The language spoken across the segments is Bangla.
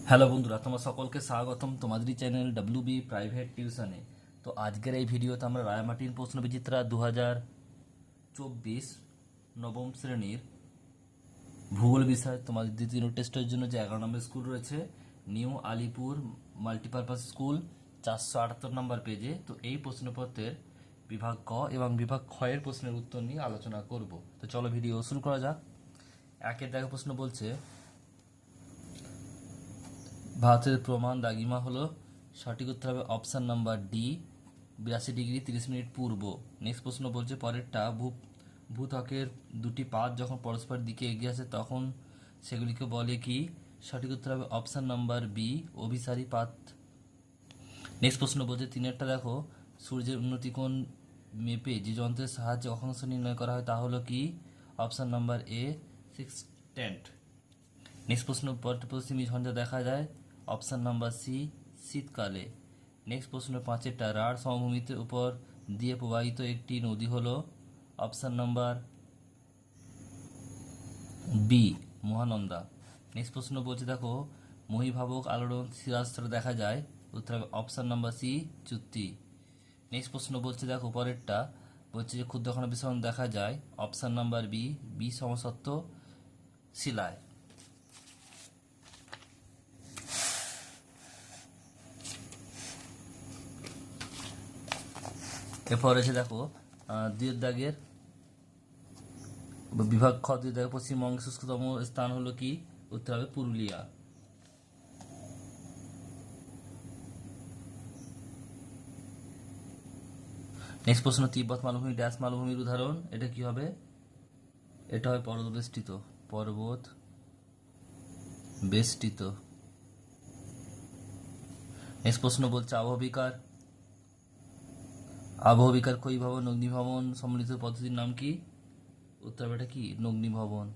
হ্যালো বন্ধুরা, তোমার সকলকে স্বাগতম তোমাদেরই চ্যানেল বি প্রাইভেট টিউশনে। তো আজকের এই ভিডিওতে আমরা রায়মার্টিন প্রশ্নবিচিত্রা 2024 নবম শ্রেণীর ভূগোল বিষয় তোমাদের দ্বিতীয় টেস্টের জন্য যে 11 নম্বর স্কুল রয়েছে, নিউ আলিপুর মাল্টিপারপাস স্কুল, 478 নম্বর পেজে। তো এই প্রশ্নপত্রের বিভাগ ক এবং বিভাগ খ এর প্রশ্নের উত্তর নিয়ে আলোচনা করব। তো চলো ভিডিও শুরু করা যাক। একের দাগে প্রশ্ন বলছে, ভারতের প্রমাণ দ্রাঘিমা হলো, সঠিক উত্তর হবে option number D, 82 degree 30 minute পূর্ব। নেক্সট প্রশ্ন বলছে, পরেরটা ভূত্বকের দুটি পাত যখন পরস্পর দিকে এগিয়ে আসে তখন সেগুলিকে বলে কি? সঠিক উত্তর হবে অপশান নাম্বার বি, অভিসারী পাত। নেক্সট প্রশ্ন বলছে, তিনেরটা দেখো, সূর্যের উন্নতি কোণ মেপে যে যন্ত্রের সাহায্যে অক্ষাংশ নির্ণয় করা হয় তা হলো কি? Option number A, sextant. Next প্রশ্ন, পশ্চিমী ঝঞ্ঝা দেখা যায়, অপশান নাম্বার সি, শীতকালে। নেক্সট প্রশ্ন, পাঁচেরটা, রাঢ় সমভূমিতে উপর দিয়ে প্রবাহিত একটি নদী হলো, option number B, Mahananda. Next প্রশ্ন বলছে, দেখো, মহীভাবক আলোড়ন শিলাস্তরে দেখা যায়, উত্তর হবে অপশান নাম্বার সি, চুক্তি। নেক্সট প্রশ্ন বলছে, দেখো পরেরটা বলছে যে ক্ষুদ্রকণা বিস্ফোরণ দেখা যায়, অপশান নাম্বার বি, বি সমসত্ব শিলায়। এরপর রয়েছে দেখো দুই দাগের বিভাগ খ, দুই দাগের পশ্চিমবঙ্গের শুষ্কতম স্থান হলো কি? উত্তর হবে পুরুলিয়া। নেক্সট প্রশ্ন, তিব্বত মালভূমি ড্যাশ মালভূমির উদাহরণ, এটা কি হবে? এটা হয় পর্বত বেষ্টিত, পর্বত বেষ্টিত। নেক্সট প্রশ্ন বলছে, আবহবিকার ক্ষয়ীভবন অগ্নিভবন সম্মিলিত পদ্ধতির নাম কি? উত্তর হবে এটা কি? অগ্নিভবন।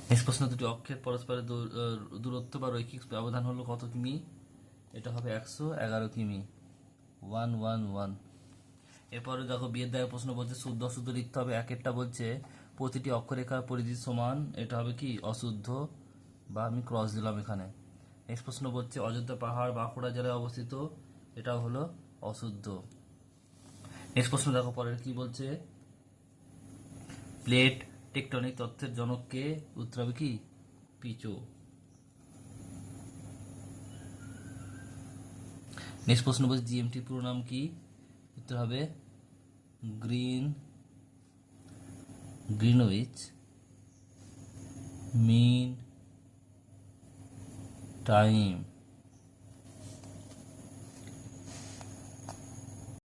নেক্সট প্রশ্ন, দুটি অক্ষের পরস্পরের দূরত্ব বা রৈখিক ব্যবধান হলো কত কিমি? এটা হবে 111 কিমি, 111। এরপরে দেখো বিয়ের দাগের প্রশ্ন বলছে, শুদ্ধ অশুদ্ধ লিখতে হবে। একেরটা বলছে প্রতিটি অক্ষরেখার পরিধি সমান, এটা হবে কি? অশুদ্ধ, বা আমি ক্রস দিলাম এখানে। নেক্সট প্রশ্ন বলছে, অযোধ্যা পাহাড় বাঁকুড়া জেলায় অবস্থিত, এটাও হলো অশুদ্ধ। নেক্সট প্রশ্ন দেখো পরের কি বলছে, প্লেট টেকটনিক তত্ত্বের জনককে? উত্তর হবে কি? পিচো। নেক্সট প্রশ্ন বলছে, জিএমটি পুরো নাম কি? উত্তর হবে গ্রিনউইচ মিন টাইম।